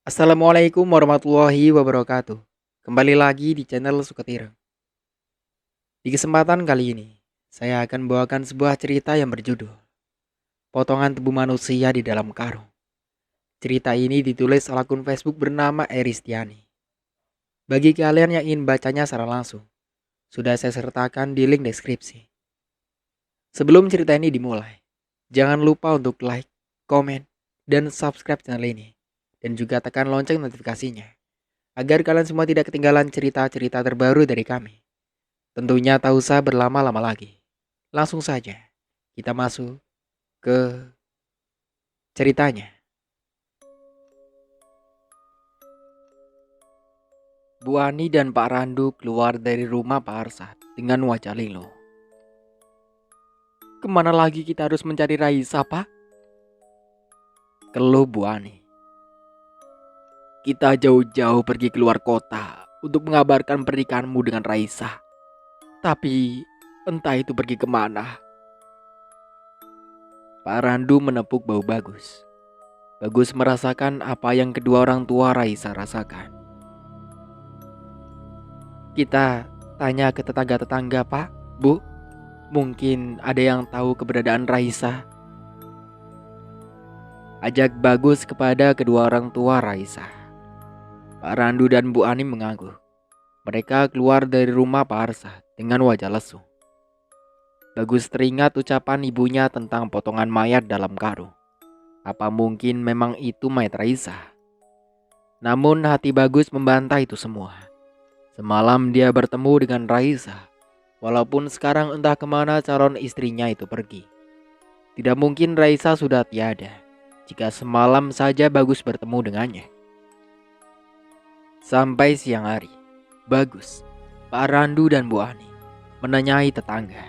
Assalamualaikum warahmatullahi wabarakatuh. Kembali lagi di channel Suketireng. Di kesempatan kali ini, saya akan membawakan sebuah cerita yang berjudul Potongan Tubuh Manusia di Dalam Karung. Cerita ini ditulis oleh akun Facebook bernama Eristiani. Bagi kalian yang ingin bacanya secara langsung, sudah saya sertakan di link deskripsi. Sebelum cerita ini dimulai, jangan lupa untuk like, komen, dan subscribe channel ini. Dan juga tekan lonceng notifikasinya agar kalian semua tidak ketinggalan cerita-cerita terbaru dari kami. Tentunya tak usah berlama-lama lagi. Langsung saja kita masuk ke ceritanya. Bu Ani dan Pak Randu keluar dari rumah Pak Arsad dengan wajah linglung. Kemana lagi kita harus mencari Raisa, Pak? Keluh Bu Ani. Kita jauh-jauh pergi keluar kota untuk mengabarkan pernikahanmu dengan Raisa. Tapi entah itu pergi kemana. Pak Randu menepuk bahu Bagus. Bagus merasakan apa yang kedua orang tua Raisa rasakan. Kita tanya ke tetangga-tetangga, Pak, Bu. Mungkin ada yang tahu keberadaan Raisa. Ajak Bagus kepada kedua orang tua Raisa. Pak Randu dan Bu Ani mengangguk. Mereka keluar dari rumah Pak Arsad dengan wajah lesu. Bagus teringat ucapan ibunya tentang potongan mayat dalam karung. Apa mungkin memang itu mayat Raisa? Namun hati Bagus membantah itu semua. Semalam dia bertemu dengan Raisa. Walaupun sekarang entah kemana calon istrinya itu pergi. Tidak mungkin Raisa sudah tiada jika semalam saja Bagus bertemu dengannya. Sampai siang hari, Bagus, Pak Randu dan Bu Ani menanyai tetangga.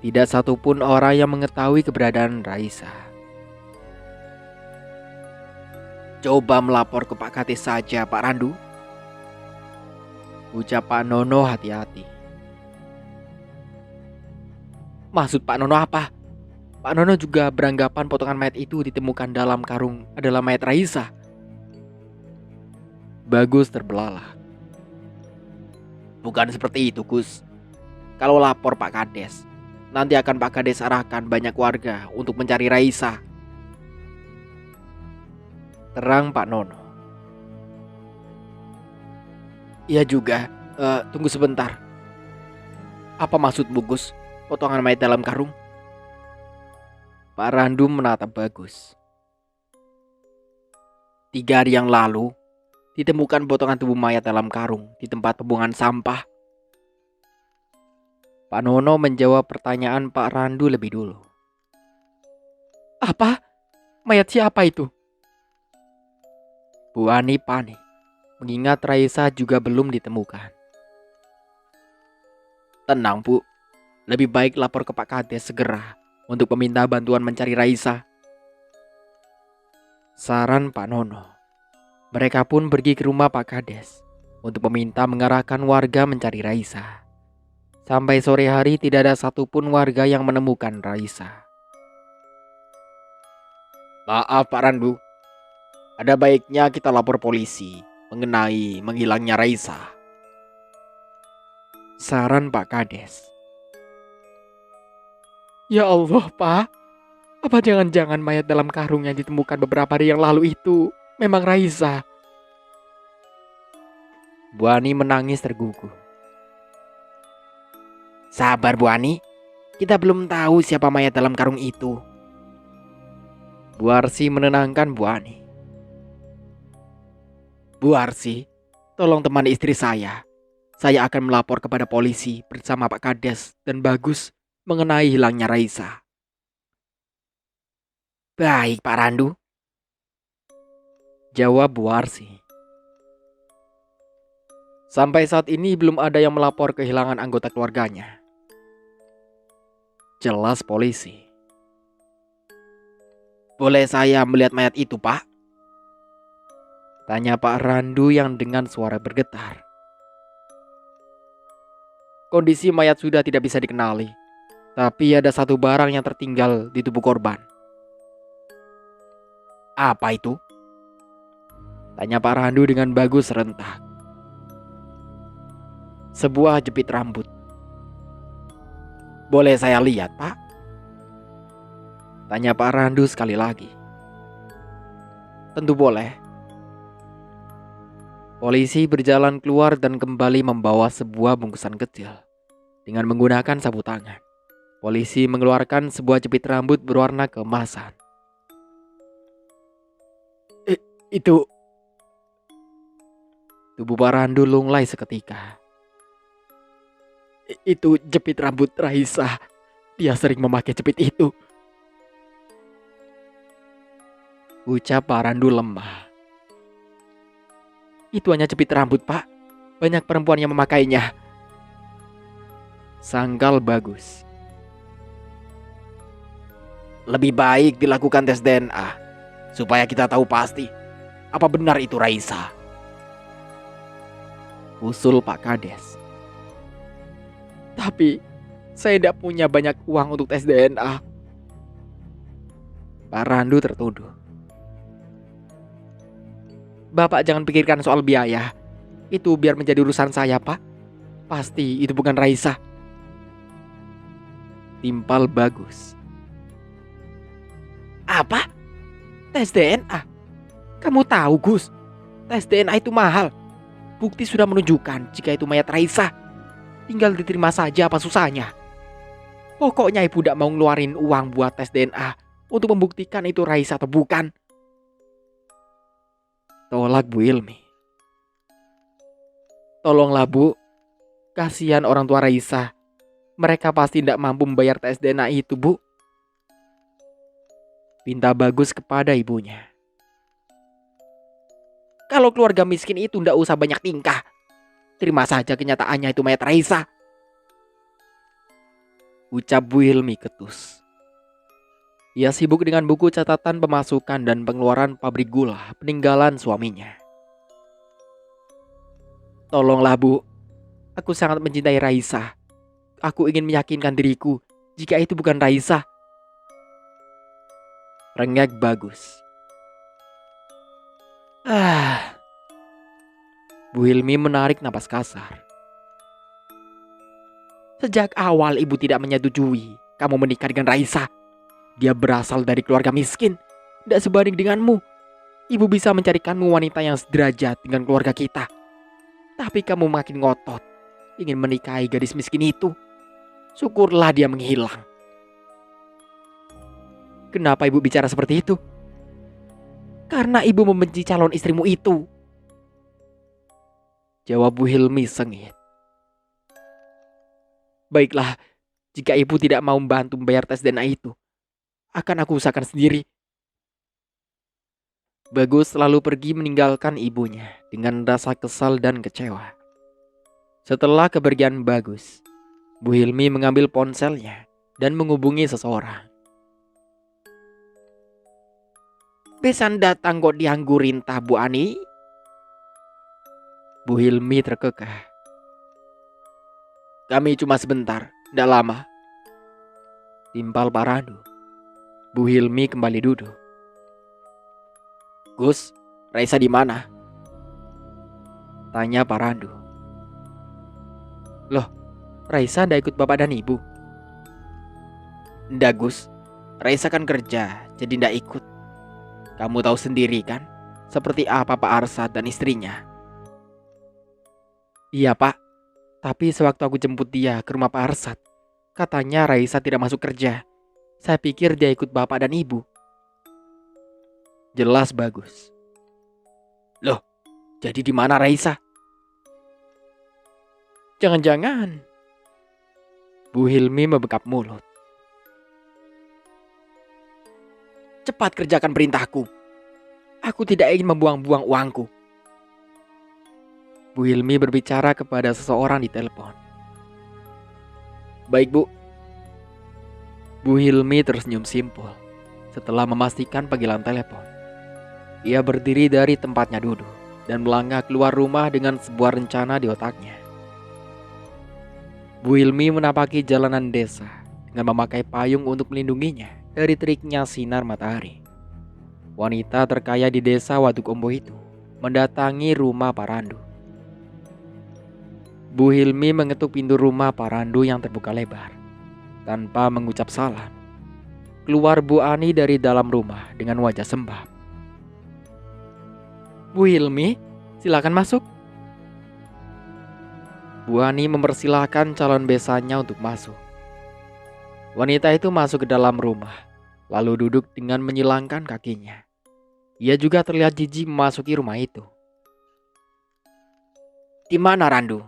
Tidak satupun orang yang mengetahui keberadaan Raisa. Coba melapor ke Pak Kades saja, Pak Randu, ucap Pak Nono hati-hati. Maksud Pak Nono apa? Pak Nono juga beranggapan potongan mayat itu ditemukan dalam karung adalah mayat Raisa. Bagus terbelalak. Bukan seperti itu, Gus. Kalau lapor Pak Kades, nanti akan Pak Kades arahkan banyak warga untuk mencari Raisa. Terang Pak Nono. Iya juga. Tunggu sebentar. Apa maksudmu, Gus? Potongan mayat dalam karung? Pak Randu menatap Bagus. 3 hari yang lalu, ditemukan potongan tubuh mayat dalam karung di tempat pembuangan sampah. Pak Nono menjawab pertanyaan Pak Randu lebih dulu. Apa? Mayat siapa itu? Bu Ani panik, mengingat Raisa juga belum ditemukan. Tenang, Bu. Lebih baik lapor ke Pak Kades segera untuk meminta bantuan mencari Raisa. Saran Pak Nono. Mereka pun pergi ke rumah Pak Kades untuk meminta mengarahkan warga mencari Raisa. Sampai sore hari tidak ada satupun warga yang menemukan Raisa. Maaf Pak Randu, ada baiknya kita lapor polisi mengenai menghilangnya Raisa. Saran Pak Kades. Ya Allah, Pak. Apa jangan-jangan mayat dalam karung yang ditemukan beberapa hari yang lalu itu memang Raisa? Bu Ani menangis terguguh. Sabar Bu Ani, kita belum tahu siapa mayat dalam karung itu. Bu Arsi menenangkan Bu Ani. Bu Arsi, tolong temani istri saya. Saya akan melapor kepada polisi bersama Pak Kades dan Bagus mengenai hilangnya Raisa. Baik Pak Randu, jawab Bu Arsi. Sampai saat ini belum ada yang melapor kehilangan anggota keluarganya. Jelas polisi. Boleh saya melihat mayat itu, Pak? Tanya Pak Randu yang dengan suara bergetar. Kondisi mayat sudah tidak bisa dikenali, tapi ada satu barang yang tertinggal di tubuh korban. Apa itu? Tanya Pak Randu dengan Bagus serentak. Sebuah jepit rambut. Boleh saya lihat, Pak? Tanya Pak Randu sekali lagi. Tentu boleh. Polisi berjalan keluar dan kembali membawa sebuah bungkusan kecil. Dengan menggunakan sapu tangan, polisi mengeluarkan sebuah jepit rambut berwarna keemasan. Itu... Tubuh Pak Randu lunglai seketika. Itu jepit rambut Raisa. Dia sering memakai jepit itu. Ucap Pak Randu lemah. Itu hanya jepit rambut, Pak. Banyak perempuan yang memakainya. Sangkal Bagus. Lebih baik dilakukan tes DNA supaya kita tahu pasti apa benar itu Raisa. Usul Pak Kades. Tapi saya tidak punya banyak uang untuk tes DNA. Pak Randu tertuduh. Bapak jangan pikirkan soal biaya. Itu biar menjadi urusan saya, Pak. Pasti itu bukan Raisa. Timpal Bagus. Apa? Tes DNA? Kamu tahu, Gus? Tes DNA itu mahal. Bukti sudah menunjukkan jika itu mayat Raisa. Tinggal diterima saja, apa susahnya. Pokoknya ibu tidak mau ngeluarin uang buat tes DNA untuk membuktikan itu Raisa atau bukan. Tolak Bu Ilmi. Tolonglah Bu, kasihan orang tua Raisa. Mereka pasti tidak mampu membayar tes DNA itu, Bu. Pinta Bagus kepada ibunya. Kalau keluarga miskin itu tidak usah banyak tingkah. Terima saja kenyataannya itu mayat Raisa. Ucap Bu Hilmi ketus. Ia sibuk dengan buku catatan pemasukan dan pengeluaran pabrik gula peninggalan suaminya. Tolonglah Bu, aku sangat mencintai Raisa. Aku ingin meyakinkan diriku jika itu bukan Raisa. Rengek Bagus. Bu Hilmi menarik napas kasar. Sejak awal ibu tidak menyetujui kamu menikah dengan Raisa. Dia berasal dari keluarga miskin, tidak sebanding denganmu. Ibu bisa mencarikanmu wanita yang sederajat dengan keluarga kita. Tapi kamu makin ngotot, ingin menikahi gadis miskin itu. Syukurlah dia menghilang. Kenapa ibu bicara seperti itu? Karena ibu membenci calon istrimu itu. Jawab Bu Hilmi sengit. Baiklah, jika ibu tidak mau membantu membayar tes DNA itu, akan aku usahakan sendiri. Bagus selalu pergi meninggalkan ibunya dengan rasa kesal dan kecewa. Setelah kepergian Bagus, Bu Hilmi mengambil ponselnya dan menghubungi seseorang. Besan datang kok dianggurin tah Bu Ani? Bu Hilmi terkekeh. Kami cuma sebentar, tidak lama. Timpal Pak Randu. Bu Hilmi kembali duduk. Gus, Raisa di mana? Tanya Pak Randu. Loh, Raisa tidak ikut bapak dan ibu? Ndak Gus, Raisa kan kerja, jadi tidak ikut. Kamu tahu sendiri kan, seperti apa Pak Arsad dan istrinya. Iya Pak, tapi sewaktu aku jemput dia ke rumah Pak Arsad, katanya Raisa tidak masuk kerja. Saya pikir dia ikut bapak dan ibu. Jelas Bagus. Loh, jadi di mana Raisa? Jangan-jangan. Bu Hilmi membekap mulut. Cepat kerjakan perintahku. Aku tidak ingin membuang-buang uangku. Bu Hilmi berbicara kepada seseorang di telepon. Baik Bu. Bu Hilmi tersenyum simpul setelah memastikan panggilan telepon. Ia berdiri dari tempatnya duduk dan melangkah keluar rumah dengan sebuah rencana di otaknya. Bu Hilmi menapaki jalanan desa dengan memakai payung untuk melindunginya dari teriknya sinar matahari. Wanita terkaya di desa Waduk Ombo itu mendatangi rumah Pak Randu. Bu Hilmi mengetuk pintu rumah Pak Randu yang terbuka lebar. Tanpa mengucap salam, keluar Bu Ani dari dalam rumah dengan wajah sembab. Bu Hilmi, silakan masuk. Bu Ani mempersilahkan calon besannya untuk masuk. Wanita itu masuk ke dalam rumah, lalu duduk dengan menyilangkan kakinya. Ia juga terlihat jijik memasuki rumah itu. Di mana Randu?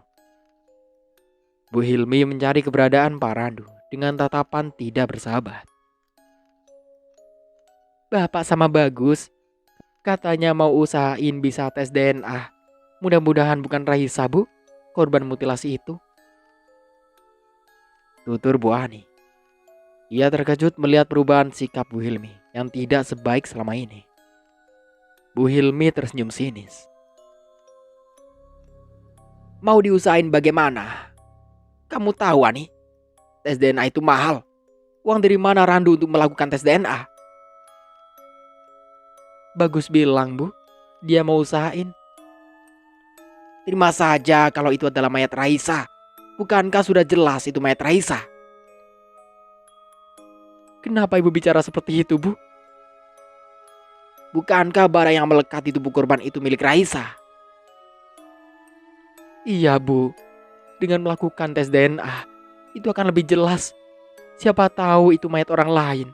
Bu Hilmi mencari keberadaan Pak Randu dengan tatapan tidak bersahabat. Bapak sama Bagus katanya mau usahain bisa tes DNA. Mudah-mudahan bukan Raisa, Bu, korban mutilasi itu. Tutur Bu Ani. Ia terkejut melihat perubahan sikap Bu Hilmi yang tidak sebaik selama ini. Bu Hilmi tersenyum sinis. Mau diusahain bagaimana? Kamu tahu Ani, tes DNA itu mahal. Uang dari mana Randu untuk melakukan tes DNA? Bagus bilang, Bu, dia mau usahain. Terima saja kalau itu adalah mayat Raisa. Bukankah sudah jelas itu mayat Raisa? Kenapa Ibu bicara seperti itu, Bu? Bukankah bara yang melekat di tubuh korban itu milik Raisa? Iya, Bu. Dengan melakukan tes DNA, itu akan lebih jelas. Siapa tahu itu mayat orang lain.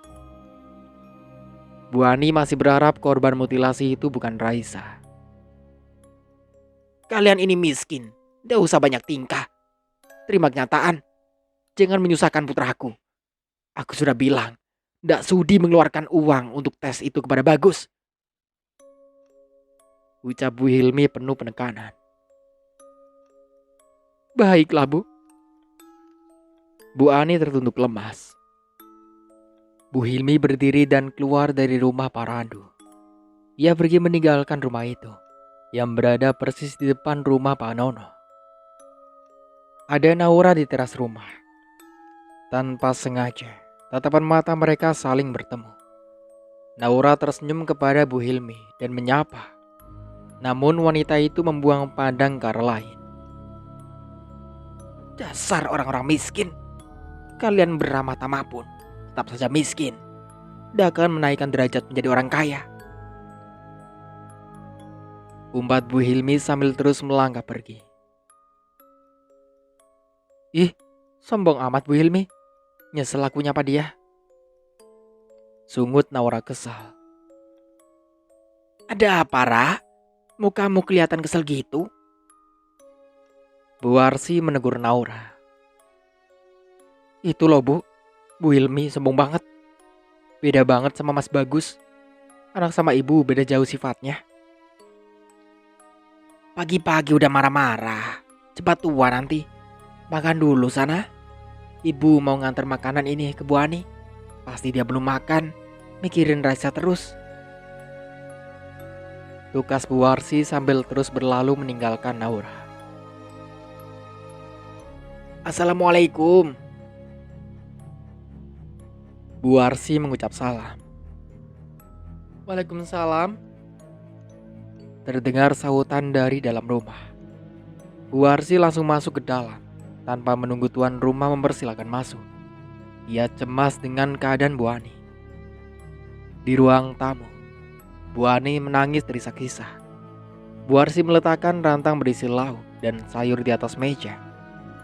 Bu Ani masih berharap korban mutilasi itu bukan Raisa. Kalian ini miskin, tidak usah banyak tingkah. Terima kenyataan. Jangan menyusahkan putraku. Aku sudah bilang, tidak sudi mengeluarkan uang untuk tes itu kepada Bagus. Ucap Bu Hilmi penuh penekanan. Baiklah, Bu. Bu Ani tertunduk lemas. Bu Hilmi berdiri dan keluar dari rumah Pak Randu. Ia pergi meninggalkan rumah itu, yang berada persis di depan rumah Pak Nono. Ada Naura di teras rumah. Tanpa sengaja, tatapan mata mereka saling bertemu. Naura tersenyum kepada Bu Hilmi dan menyapa. Namun wanita itu membuang pandang ke arah lain. Dasar orang-orang miskin. Kalian beramah tamah pun tetap saja miskin. Tidak akan menaikkan derajat menjadi orang kaya. Umpat Bu Hilmi sambil terus melangkah pergi. Ih, sombong amat Bu Hilmi. Nyesel aku nyapa dia. Sungut Naura kesal. Ada apa, Ra? Mukamu kelihatan kesel gitu. Bu Warsi menegur Naura. Itu loh, Bu Hilmi sombong banget. Beda banget sama Mas Bagus. Anak sama ibu beda jauh sifatnya. Pagi-pagi udah marah-marah. Cepat tua nanti. Makan dulu sana. Ibu mau nganter makanan ini ke Bu Ani. Pasti dia belum makan. Mikirin Raisa terus. Tukas Bu Warsi sambil terus berlalu meninggalkan Naura. Assalamualaikum. Bu Warsi mengucap salam. Waalaikumsalam. Terdengar sahutan dari dalam rumah. Bu Warsi langsung masuk ke dalam tanpa menunggu tuan rumah mempersilakan masuk. Ia cemas dengan keadaan Bu Ani. Di ruang tamu, Bu Ani menangis terisak-isak. Bu Warsi meletakkan rantang berisi lauk dan sayur di atas meja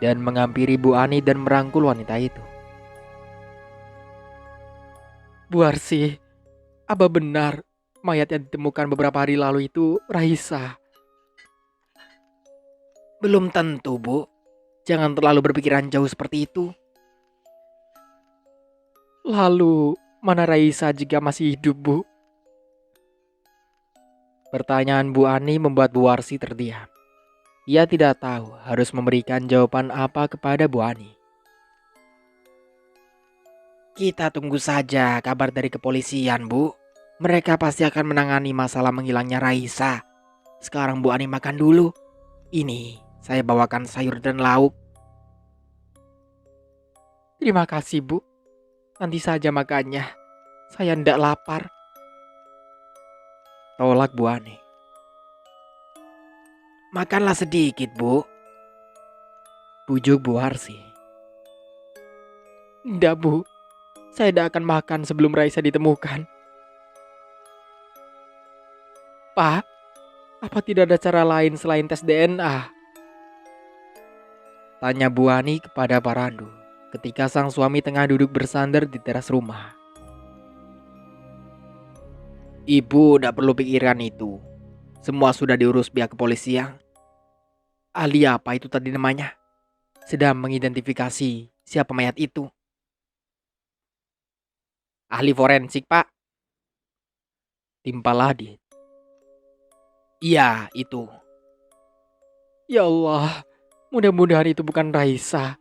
dan menghampiri Bu Ani dan merangkul wanita itu. Bu Warsi, apa benar mayat yang ditemukan beberapa hari lalu itu Raisa? Belum tentu, Bu. Jangan terlalu berpikiran jauh seperti itu. Lalu, mana Raisa jika masih hidup, Bu? Pertanyaan Bu Ani membuat Bu Warsi terdiam. Ia tidak tahu harus memberikan jawaban apa kepada Bu Ani. Kita tunggu saja kabar dari kepolisian, Bu. Mereka pasti akan menangani masalah menghilangnya Raisa. Sekarang Bu Ani makan dulu. Ini saya bawakan sayur dan lauk. Terima kasih, Bu. Nanti saja makannya. Saya ndak lapar. Tolak Bu Ani. Makanlah sedikit, Bu. Bujuk Bu Harsi. Tidak, Bu. Saya tidak akan makan sebelum Raisa ditemukan. Pak, apa tidak ada cara lain selain tes DNA? Tanya Bu Ani kepada Pak Randu ketika sang suami tengah duduk bersandar di teras rumah. Ibu tidak perlu pikiran itu. Semua sudah diurus pihak kepolisian. Ahli apa itu tadi namanya? Sedang mengidentifikasi siapa mayat itu. Ahli forensik, Pak. Timpal Adit. Iya, itu. Ya Allah, mudah-mudahan itu bukan Raisa.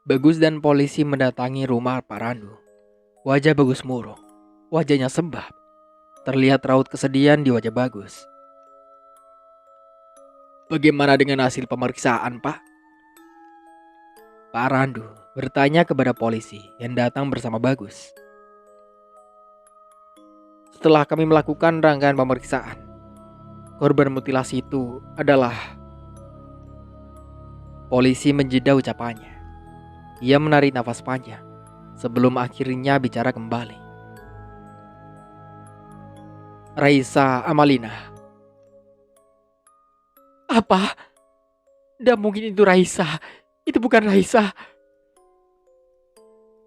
Bagus dan polisi mendatangi rumah Pak Randu. Wajah Bagus murung. Wajahnya sembab. Terlihat raut kesedihan di wajah Bagus. Bagaimana dengan hasil pemeriksaan, Pak? Pak Randu bertanya kepada polisi yang datang bersama Bagus. Setelah kami melakukan rangkaian pemeriksaan, korban mutilasi itu adalah... Polisi menjeda ucapannya. Ia menarik nafas panjang sebelum akhirnya bicara kembali. Raisa Amalina. Apa? Tidak mungkin itu Raisa. Itu bukan Raisa.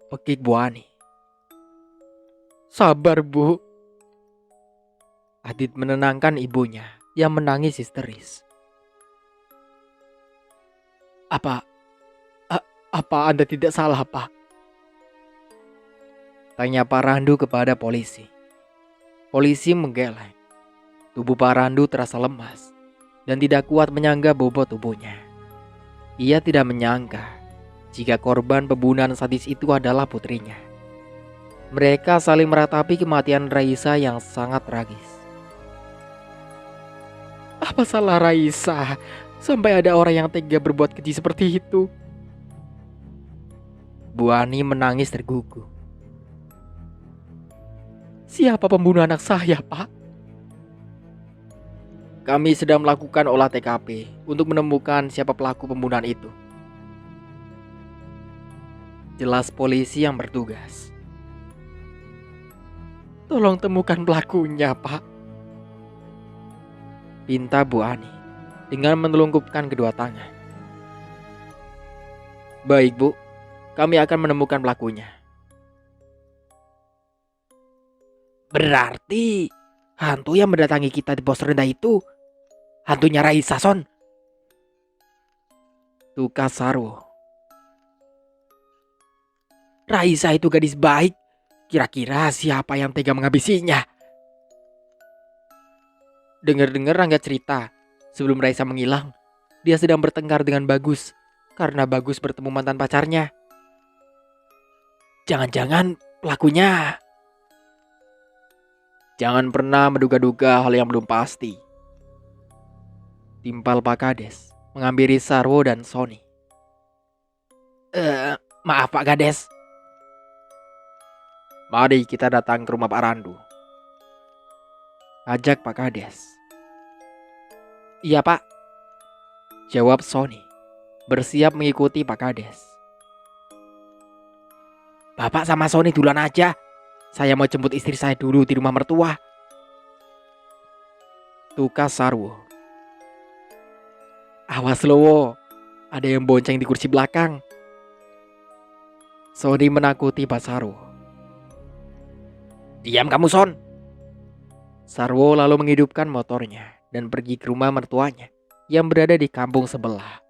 Pekik Bu Ani. Sabar, Bu. Adit menenangkan ibunya yang menangis histeris. Apa Anda tidak salah, Pak? Tanya Pak Randu kepada polisi. Polisi menggeleng. Tubuh Pak Randu terasa lemas dan tidak kuat menyangga bobot tubuhnya. Ia tidak menyangka jika korban pembunuhan sadis itu adalah putrinya. Mereka saling meratapi kematian Raisa yang sangat tragis. Apa salah Raisa sampai ada orang yang tega berbuat keji seperti itu? Bu Ani menangis tergugu. Siapa pembunuh anak saya, Pak? Kami sedang melakukan olah TKP untuk menemukan siapa pelaku pembunuhan itu. Jelas polisi yang bertugas. Tolong temukan pelakunya, Pak. Pinta Bu Ani dengan menelungkupkan kedua tangan. Baik, Bu. Kami akan menemukan pelakunya. Berarti hantu yang mendatangi kita di pos rendah itu hantunya Raisa, Son. Tukas Sarwo. Raisa itu gadis baik. Kira-kira siapa yang tega menghabisinya? Dengar-dengar Rangga cerita, sebelum Raisa menghilang, dia sedang bertengkar dengan Bagus karena Bagus bertemu mantan pacarnya. Jangan-jangan pelakunya... Jangan pernah menduga-duga hal yang belum pasti. Timpal Pak Kades menghampiri Sarwo dan Sony. Maaf Pak Kades. Mari kita datang ke rumah Pak Randu. Ajak Pak Kades. Iya Pak. Jawab Sony, bersiap mengikuti Pak Kades. Bapak sama Sony duluan aja. Saya mau jemput istri saya dulu di rumah mertua. Tukas Sarwo. Awas loh, ada yang bonceng di kursi belakang. Sony menakuti Pak Sarwo. Diam kamu, Son. Sarwo lalu menghidupkan motornya dan pergi ke rumah mertuanya yang berada di kampung sebelah.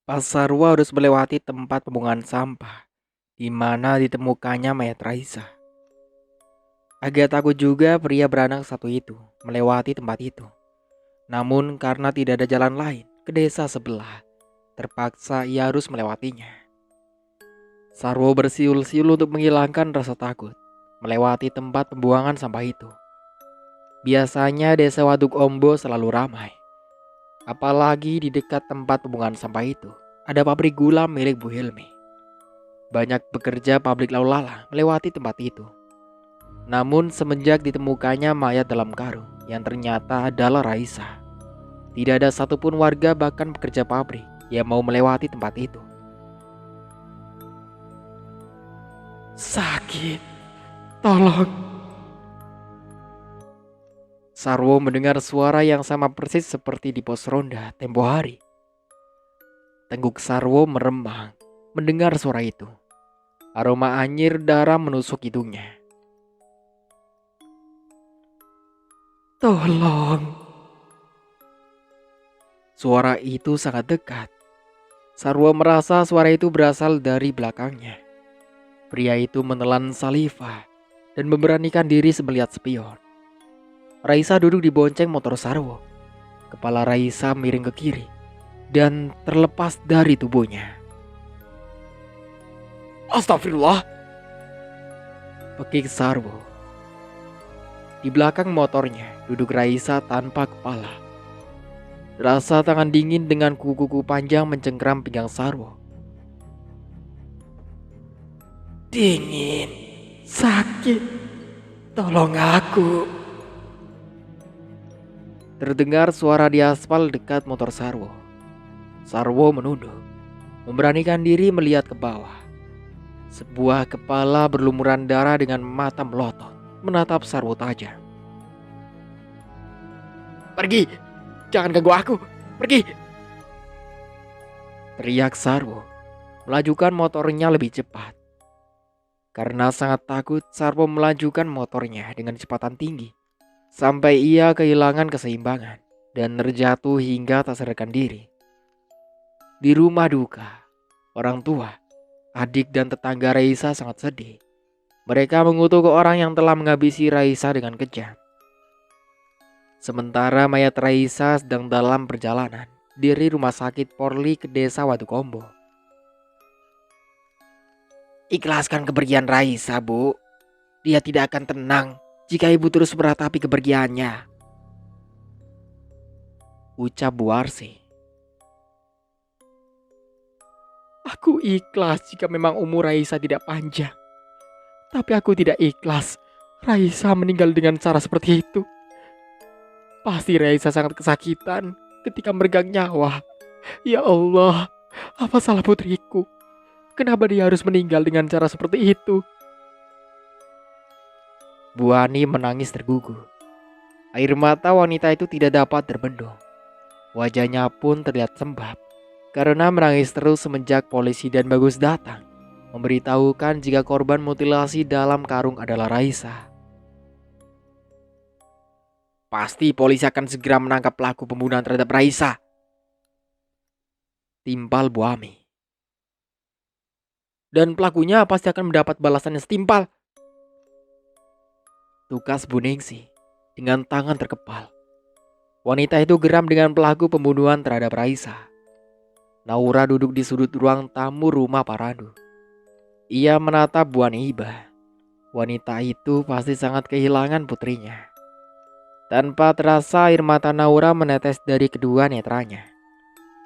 Pak Sarwo harus melewati tempat pembuangan sampah di mana ditemukannya mayat Raisa. Agak takut juga pria beranak satu itu melewati tempat itu. Namun karena tidak ada jalan lain ke desa sebelah, terpaksa ia harus melewatinya. Sarwo bersiul-siul untuk menghilangkan rasa takut melewati tempat pembuangan sampah itu. Biasanya desa Waduk Ombo selalu ramai. Apalagi di dekat tempat pembuangan sampah itu ada pabrik gula milik Bu Hilmi. Banyak pekerja pabrik lalu lalang melewati tempat itu. Namun semenjak ditemukannya mayat dalam karung yang ternyata adalah Raisa, tidak ada satupun warga bahkan pekerja pabrik yang mau melewati tempat itu. Sakit, tolong. Sarwo mendengar suara yang sama persis seperti di pos ronda tempo hari. Tengguk Sarwo meremang mendengar suara itu. Aroma anyir darah menusuk hidungnya. Tolong. Suara itu sangat dekat. Sarwo merasa suara itu berasal dari belakangnya. Pria itu menelan saliva dan memberanikan diri melihat spion. Raisa duduk di bonceng motor Sarwo. Kepala Raisa miring ke kiri dan terlepas dari tubuhnya. Astagfirullah, pekik Sarwo. Di belakang motornya duduk Raisa tanpa kepala. Rasa tangan dingin dengan kuku-kuku panjang mencengkram pinggang Sarwo. Dingin, sakit, tolong aku. Terdengar suara di aspal dekat motor Sarwo. Sarwo menunduk, memberanikan diri melihat ke bawah. Sebuah kepala berlumuran darah dengan mata melotot menatap Sarwo tajam. Pergi, jangan ganggu aku, pergi. Teriak Sarwo, melajukan motornya lebih cepat. Karena sangat takut, Sarwo melajukan motornya dengan kecepatan tinggi sampai ia kehilangan keseimbangan dan terjatuh hingga tak sadarkan diri. Di rumah duka, orang tua, adik dan tetangga Raisa sangat sedih. Mereka mengutuk orang yang telah menghabisi Raisa dengan kejam. Sementara mayat Raisa sedang dalam perjalanan dari rumah sakit Polri ke desa Wadukombo. Ikhlaskan kepergian Raisa, Bu. Dia tidak akan tenang jika ibu terus meratapi kepergiannya, ucap Bu Arsi. Aku ikhlas jika memang umur Raisa tidak panjang. Tapi aku tidak ikhlas Raisa meninggal dengan cara seperti itu. Pasti Raisa sangat kesakitan ketika meregang nyawa. Ya Allah, apa salah putriku? Kenapa dia harus meninggal dengan cara seperti itu? Bu Ani menangis tergugu. Air mata wanita itu tidak dapat terbendung. Wajahnya pun terlihat sembab karena menangis terus semenjak polisi dan Bagus datang memberitahukan jika korban mutilasi dalam karung adalah Raisa. Pasti polisi akan segera menangkap pelaku pembunuhan terhadap Raisa, timpal Bu Ami. Dan pelakunya pasti akan mendapat balasan yang setimpal, tukas Bu Ningsi dengan tangan terkepal. Wanita itu geram dengan pelaku pembunuhan terhadap Raisa. Naura duduk di sudut ruang tamu rumah Pak Randu. Ia menatap Bu Aniba. Wanita itu pasti sangat kehilangan putrinya. Tanpa terasa air mata Naura menetes dari kedua netranya.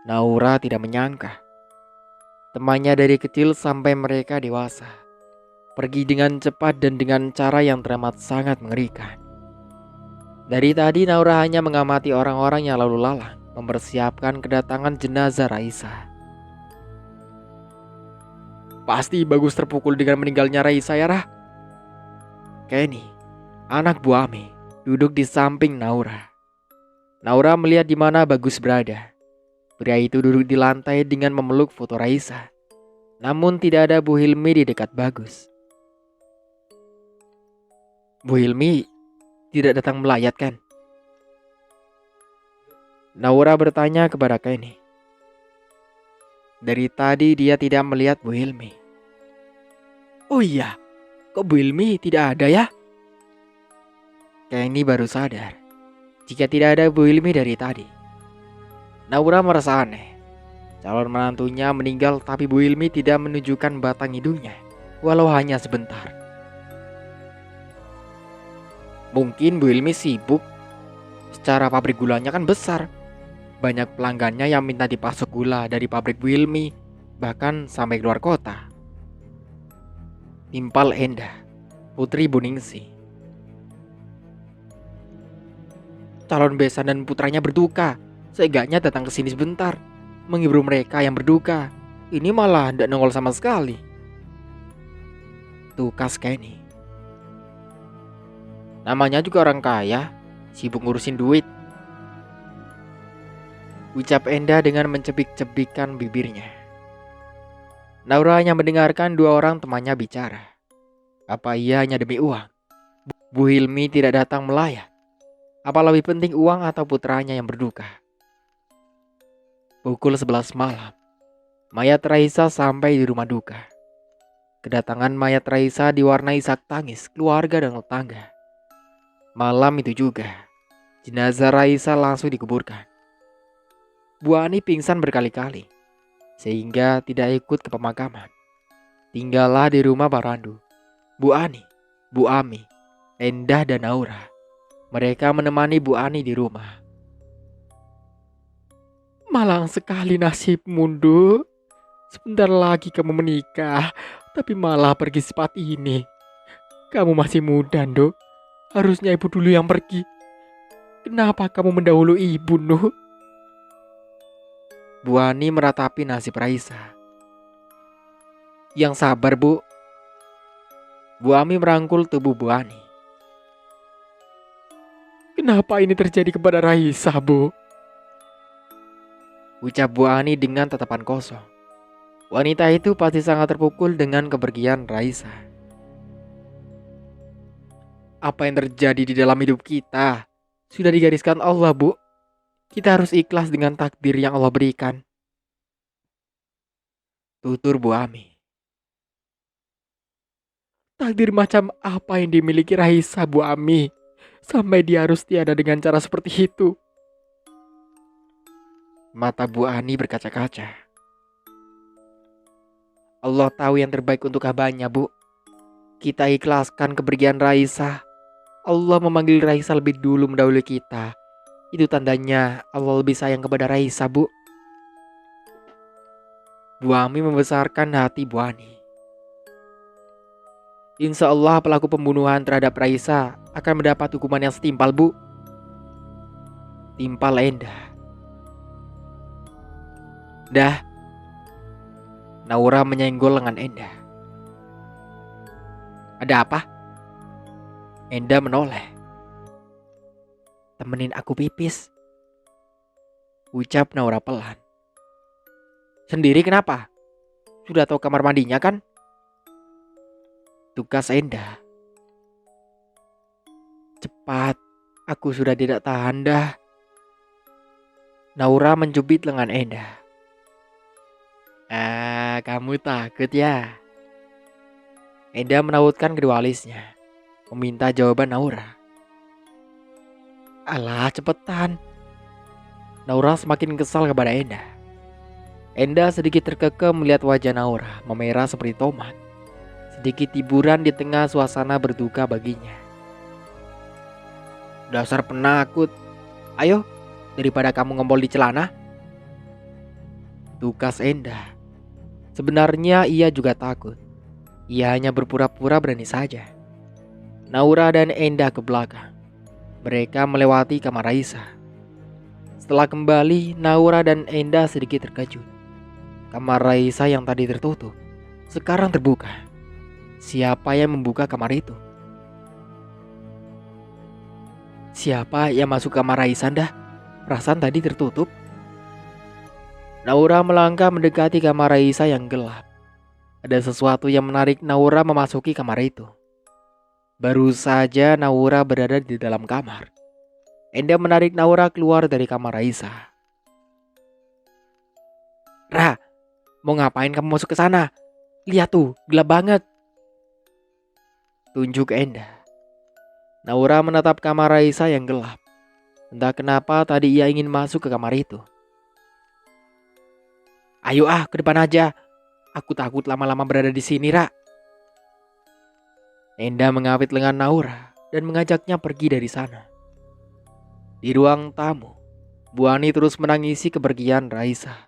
Naura tidak menyangka temannya dari kecil sampai mereka dewasa pergi dengan cepat dan dengan cara yang teramat sangat mengerikan. Dari tadi Naura hanya mengamati orang-orang yang lalu lalang mempersiapkan kedatangan jenazah Raisa. Pasti Bagus terpukul dengan meninggalnya Raisa ya, Rah. Kenny, anak Bu Ami, duduk di samping Naura. Naura melihat di mana Bagus berada. Pria itu duduk di lantai dengan memeluk foto Raisa. Namun tidak ada Bu Hilmi di dekat Bagus. Bu Hilmi tidak datang melayat kan? Naura bertanya kepada Kenny. Dari tadi dia tidak melihat Bu Hilmi. Oh iya, kok Bu Hilmi tidak ada ya? Kenny baru sadar jika tidak ada Bu Hilmi dari tadi. Naura merasa aneh. Calon menantunya meninggal tapi Bu Hilmi tidak menunjukkan batang hidungnya, walau hanya sebentar. Mungkin Bu Hilmi sibuk. Secara pabrik gulanya kan besar. Banyak pelanggannya yang minta dipasok gula dari pabrik Bu Hilmi, bahkan sampai keluar kota. Timpal Endah, putri Bu Ningsi, calon besan dan putranya berduka. Seenggaknya datang ke sini sebentar, menghibur mereka yang berduka. Ini malah tidak nongol sama sekali. Tukas Kenny. Namanya juga orang kaya, sibuk ngurusin duit, ucap Enda dengan mencebik-cebikkan bibirnya. Naura hanya mendengarkan dua orang temannya bicara. Apa iya hanya demi uang? Bu Hilmi tidak datang melayat. Apa lebih penting uang atau putranya yang berduka? Pukul 11 malam, mayat Raisa sampai di rumah duka. Kedatangan mayat Raisa diwarnai isak tangis keluarga dan tetangga. Malam itu juga, jenazah Raisa langsung dikuburkan. Bu Ani pingsan berkali-kali, sehingga tidak ikut ke pemakaman. Tinggallah di rumah Pak Randu, Bu Ani, Bu Ami, Endah dan Naura. Mereka menemani Bu Ani di rumah. Malang sekali nasibmu, Nduk. Sebentar lagi kamu menikah, tapi malah pergi secepat ini. Kamu masih muda, Nduk. Harusnya ibu dulu yang pergi. Kenapa kamu mendahului ibu, Nduk? Bu Ani meratapi nasib Raisa. Yang sabar, Bu. Bu Ami merangkul tubuh Bu Ani. Kenapa ini terjadi kepada Raisa, Bu? Ucap Bu Ani dengan tatapan kosong. Wanita itu pasti sangat terpukul dengan kepergian Raisa. Apa yang terjadi di dalam hidup kita sudah digariskan Allah, Bu. Kita harus ikhlas dengan takdir yang Allah berikan. Tutur Bu Ami. Takdir macam apa yang dimiliki Raisa, Bu Ami, sampai dia harus tiada dengan cara seperti itu? Mata Bu Ani berkaca-kaca. Allah tahu yang terbaik untuk hambanya, Bu. Kita ikhlaskan kepergian Raisa. Allah memanggil Raisa lebih dulu mendahului kita. Itu tandanya Allah lebih sayang kepada Raisa, Bu. Bu Ami membesarkan hati Bu Ani. Insya Allah pelaku pembunuhan terhadap Raisa akan mendapat hukuman yang setimpal, Bu. Timpal Endah. Dah. Naura menyenggol lengan Endah. Ada apa? Endah menoleh. Temenin aku pipis, ucap Naura pelan. Sendiri kenapa? Sudah tahu kamar mandinya kan? Tugas Endah. Cepat, aku sudah tidak tahan dah. Naura mencubit lengan Endah. Kamu takut ya? Endah menautkan kedua alisnya, meminta jawaban Naura. Alah, cepetan. Naura semakin kesal kepada Endah. Endah sedikit terkekeh melihat wajah Naura memerah seperti tomat. Sedikit hiburan di tengah suasana berduka baginya. Dasar penakut. Ayo, daripada kamu ngompol di celana. Tukas Endah. Sebenarnya ia juga takut. Ia hanya berpura-pura berani saja. Naura dan Endah ke belakang. Mereka melewati kamar Raisa. Setelah kembali, Naura dan Endah sedikit terkejut. Kamar Raisa yang tadi tertutup sekarang terbuka. Siapa yang membuka kamar itu? Siapa yang masuk kamar Raisa, Dah? Perasaan tadi tertutup. Naura melangkah mendekati kamar Raisa yang gelap. Ada sesuatu yang menarik Naura memasuki kamar itu. Baru saja Naura berada di dalam kamar, Endah menarik Naura keluar dari kamar Raisa. Ra, mau ngapain kamu masuk ke sana? Lihat tuh, gelap banget. Tunjuk Endah. Naura menatap kamar Raisa yang gelap. Entah kenapa tadi ia ingin masuk ke kamar itu. Ayo ke depan aja. Aku takut lama-lama berada di sini, Ra. Endah mengapit lengan Naura dan mengajaknya pergi dari sana. Di ruang tamu, Bu Ani terus menangisi kepergian Raisa.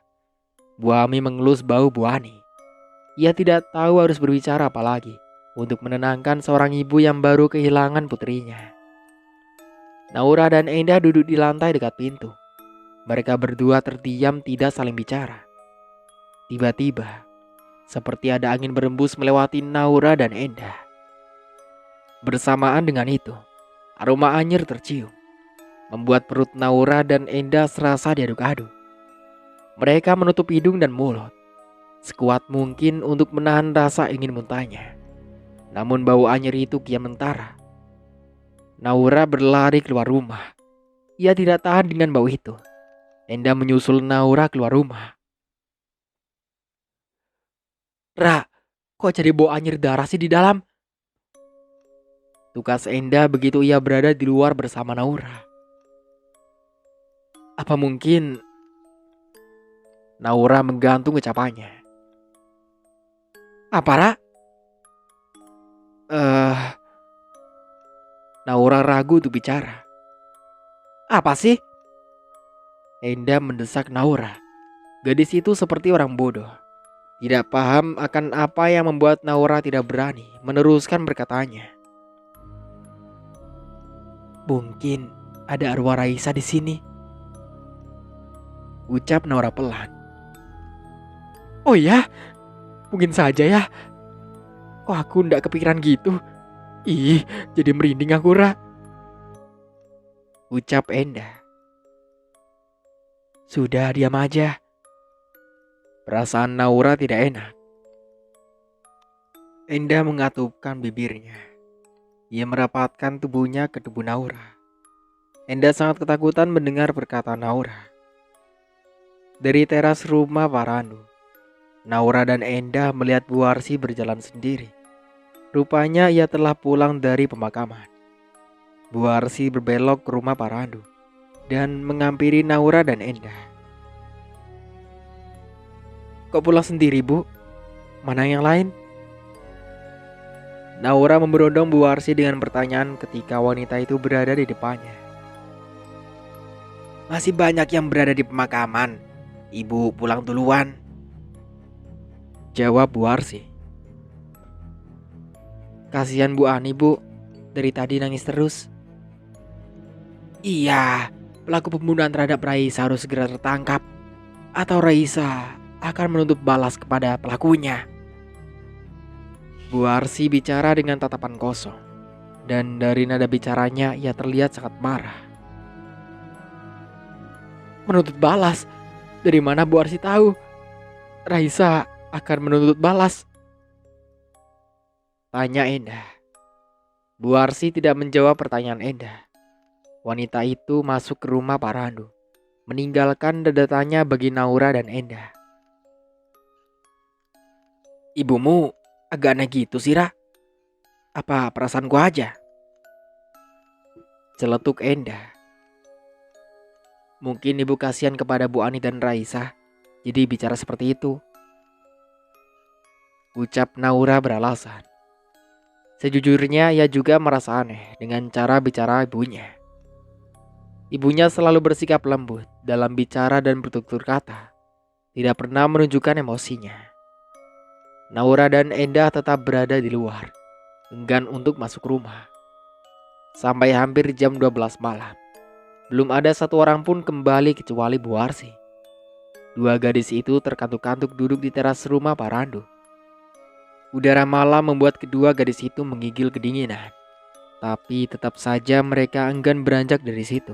Bu Ami mengelus bau Bu Ani. Ia tidak tahu harus berbicara apa lagi untuk menenangkan seorang ibu yang baru kehilangan putrinya. Naura dan Endah duduk di lantai dekat pintu. Mereka berdua terdiam tidak saling bicara. Tiba-tiba, seperti ada angin berembus melewati Naura dan Endah. Bersamaan dengan itu, aroma anyir tercium, membuat perut Naura dan Endah serasa diaduk-aduk. Mereka menutup hidung dan mulut, sekuat mungkin untuk menahan rasa ingin muntahnya. Namun bau anyir itu kian mentara. Naura berlari keluar rumah. Ia tidak tahan dengan bau itu. Endah menyusul Naura keluar rumah. "Ra, kok jadi bau anyir darah sih di dalam?" tukas Endah begitu ia berada di luar bersama Naura. "Apa mungkin..." Naura menggantung ucapannya. "Apa, Ra?" Naura ragu untuk bicara. "Apa sih?" Endah mendesak Naura. Gadis itu seperti orang bodoh, tidak paham akan apa yang membuat Naura tidak berani meneruskan perkataannya. "Mungkin ada arwah Raisa di sini," ucap Naura pelan. "Oh ya, mungkin saja ya. Kok aku ndak kepikiran gitu? Ih, jadi merinding aku, Ra," ucap Endah. "Sudah, diam aja." Perasaan Naura tidak enak. Endah mengatupkan bibirnya. Ia merapatkan tubuhnya ke tubuh Naura. Endah sangat ketakutan mendengar perkataan Naura. Dari teras rumah Parandu, Naura dan Endah melihat Bu Arsi berjalan sendiri. Rupanya ia telah pulang dari pemakaman. Bu Arsi berbelok ke rumah Parandu dan menghampiri Naura dan Endah. "Kok pulang sendiri, Bu? Mana yang lain?" Naura memberondong Bu Arsi dengan pertanyaan ketika wanita itu berada di depannya. "Masih banyak yang berada di pemakaman. Ibu pulang duluan," jawab Bu Arsi. "Kasihan Bu Ani, Bu. Dari tadi nangis terus." "Iya, pelaku pembunuhan terhadap Raisa harus segera tertangkap, atau Raisa akan menuntut balas kepada pelakunya." Bu Arsi bicara dengan tatapan kosong, dan dari nada bicaranya ia terlihat sangat marah. "Menuntut balas? Dari mana Bu Arsi tahu Raisa akan menuntut balas?" tanya Endah. Bu Arsi tidak menjawab pertanyaan Endah. Wanita itu masuk ke rumah Parandu, meninggalkan dedatannya bagi Naura dan Endah. "Ibumu agak aneh gitu sih, Ra. Apa perasaanku aja?" celetuk Endah. "Mungkin ibu kasihan kepada Bu Ani dan Raisa, jadi bicara seperti itu," ucap Naura beralasan. Sejujurnya ia juga merasa aneh dengan cara bicara ibunya. Ibunya selalu bersikap lembut dalam bicara dan bertutur kata, tidak pernah menunjukkan emosinya. Naura dan Endah tetap berada di luar, enggan untuk masuk rumah. Sampai hampir jam 12 malam, belum ada satu orang pun kembali kecuali Bu Arsi. Dua gadis itu terkantuk-kantuk duduk di teras rumah Parandu. Udara malam membuat kedua gadis itu menggigil kedinginan, tapi tetap saja mereka enggan beranjak dari situ.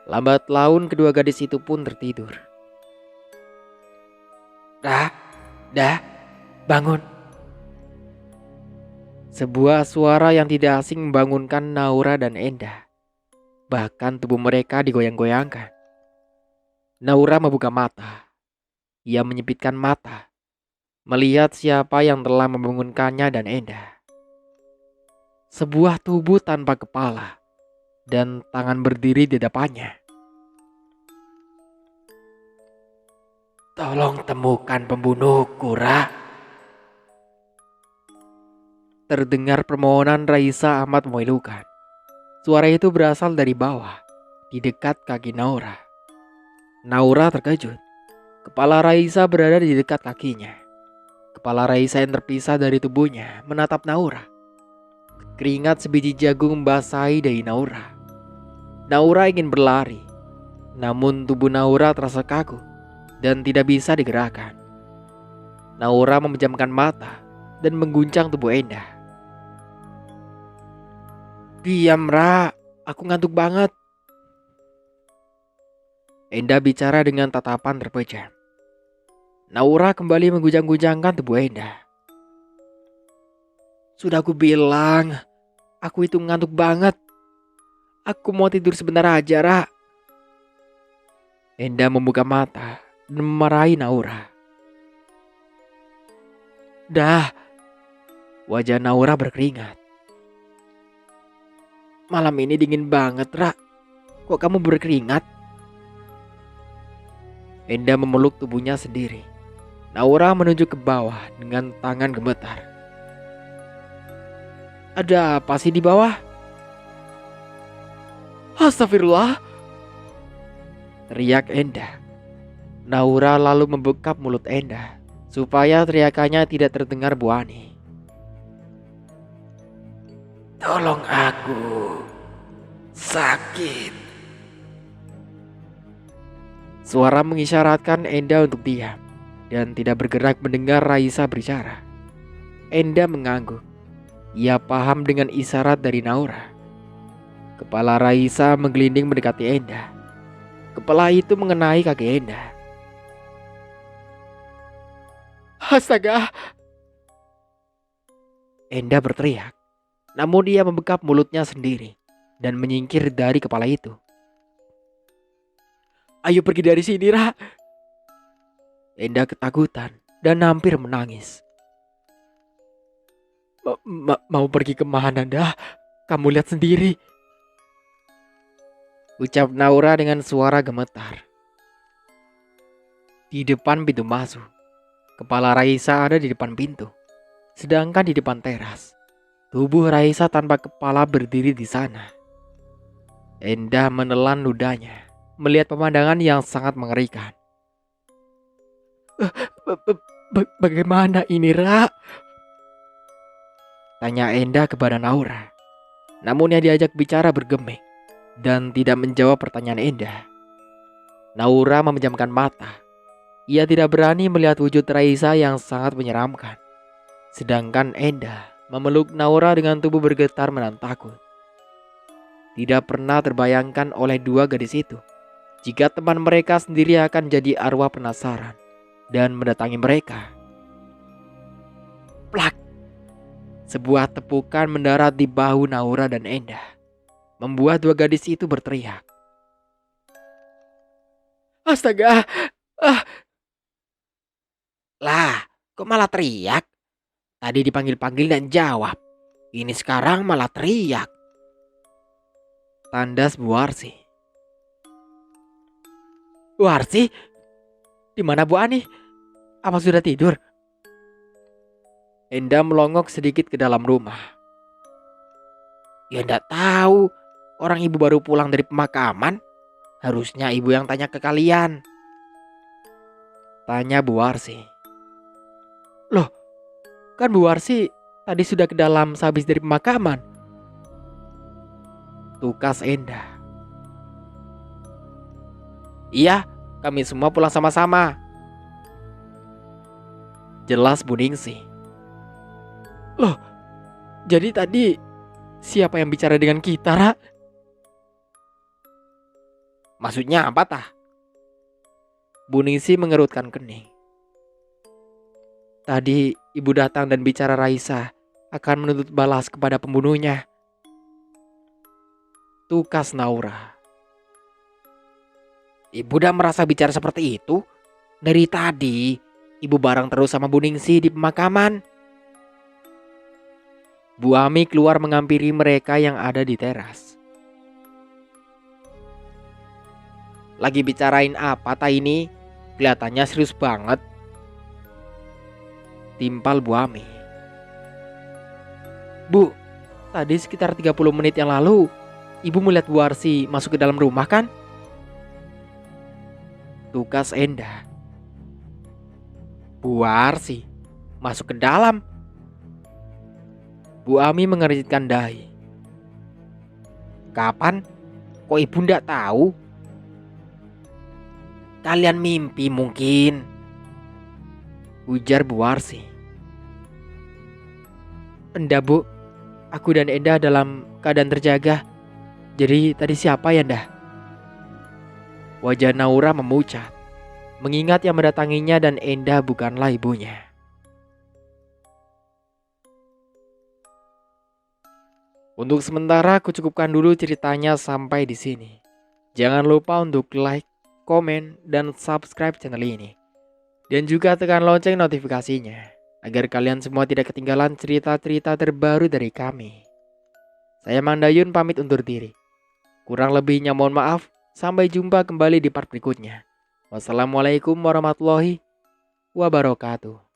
Lambat laun kedua gadis itu pun tertidur. Dah, bangun." Sebuah suara yang tidak asing membangunkan Naura dan Endah. Bahkan tubuh mereka digoyang-goyangkan. Naura membuka mata. Ia menyipitkan mata, melihat siapa yang telah membangunkannya dan Endah. Sebuah tubuh tanpa kepala dan tangan berdiri di depannya. "Tolong temukan pembunuhku, Ra." Terdengar permohonan Raisa amat memilukan. Suara itu berasal dari bawah, di dekat kaki Naura. Naura terkejut. Kepala Raisa berada di dekat kakinya. Kepala Raisa yang terpisah dari tubuhnya menatap Naura. Keringat sebiji jagung membasahi dahi Naura. Naura ingin berlari, namun tubuh Naura terasa kaku dan tidak bisa digerakkan. Naura memejamkan mata dan mengguncang tubuh Endah. "Diam, Ra, aku ngantuk banget." Endah bicara dengan tatapan terpejam. Naura kembali mengguncang-guncangkan tubuh Endah. "Sudah aku bilang, aku itu ngantuk banget. Aku mau tidur sebentar aja, Ra." Endah membuka mata dan memarahi Naura. "Dah." Wajah Naura berkeringat. "Malam ini dingin banget, Ra. Kok kamu berkeringat?" Endah memeluk tubuhnya sendiri. Naura menunjuk ke bawah dengan tangan gemetar. "Ada apa sih di bawah?" "Astagfirullah!" teriak Endah. Naura lalu membekap mulut Endah supaya teriakannya tidak terdengar Bu Ani. "Tolong aku, sakit." Suara mengisyaratkan Endah untuk diam dan tidak bergerak mendengar Raisa bicara. Endah mengangguk. Ia paham dengan isyarat dari Naura. Kepala Raisa menggelinding mendekati Endah. Kepala itu mengenai kaki Endah. "Astaga!" Endah berteriak. Namun dia membekap mulutnya sendiri dan menyingkir dari kepala itu. "Ayo pergi dari sini, Ra." Endah ketakutan dan hampir menangis. Mau pergi kemana, dah? Kamu lihat sendiri," ucap Naura dengan suara gemetar. Di depan pintu masuk, kepala Raisa ada di depan pintu. Sedangkan di depan teras, tubuh Raisa tanpa kepala berdiri di sana. Endah menelan ludahnya, melihat pemandangan yang sangat mengerikan. Bagaimana ini, Ra?" tanya Endah kepada Naura. Namun yang diajak bicara bergeming dan tidak menjawab pertanyaan Endah. Naura memejamkan mata. Ia tidak berani melihat wujud Raisa yang sangat menyeramkan. Sedangkan Endah memeluk Naura dengan tubuh bergetar menahan takut. Tidak pernah terbayangkan oleh dua gadis itu jika teman mereka sendiri akan jadi arwah penasaran dan mendatangi mereka. Plak! Sebuah tepukan mendarat di bahu Naura dan Endah, membuat dua gadis itu berteriak. "Astaga! Ah!" "Lah, kok malah teriak? Tadi dipanggil-panggil dan jawab. Ini sekarang malah teriak," tandas Bu Arsi. "Bu Arsi? Di mana Bu Ani? Apa sudah tidur?" Endah melongok sedikit ke dalam rumah. "Ya ndak tahu. Orang ibu baru pulang dari pemakaman. Harusnya ibu yang tanya ke kalian," tanya Bu Arsi. "Loh, kan Bu Arsi tadi sudah ke dalam sehabis dari pemakaman," tukas Endah. "Iya, kami semua pulang sama-sama," jelas Bu Ningsih. "Loh, jadi tadi siapa yang bicara dengan kita, Ra?" "Maksudnya apa tah?" Bu Ningsih mengerutkan kening. "Tadi ibu datang dan bicara Raisa akan menuntut balas kepada pembunuhnya," tukas Naura. "Ibu udah merasa bicara seperti itu? Dari tadi ibu bareng terus sama Bu Ningsih di pemakaman." Bu Ami keluar menghampiri mereka yang ada di teras. "Lagi bicarain apa ta ini? Kelihatannya serius banget," timpal Bu Ami. "Bu, tadi sekitar 30 menit yang lalu ibu melihat Bu Arsi masuk ke dalam rumah kan?" tukas Endah. "Bu Arsi masuk ke dalam?" Bu Ami mengerutkan dahi. "Kapan?" Kok ibu ndak tahu? Kalian mimpi mungkin, ujar Bu Warsi. Enggak bu, aku dan Endah dalam keadaan terjaga. Jadi tadi siapa ya Endah? Wajah Naura memucat, mengingat yang mendatanginya dan Endah bukanlah ibunya. Untuk sementara aku cukupkan dulu ceritanya sampai di sini. Jangan lupa untuk like, komen, dan subscribe channel ini. Dan juga tekan lonceng notifikasinya, agar kalian semua tidak ketinggalan cerita-cerita terbaru dari kami. Saya Mang Dayun pamit undur diri. Kurang lebihnya mohon maaf. Sampai jumpa kembali di part berikutnya. Wassalamualaikum warahmatullahi wabarakatuh.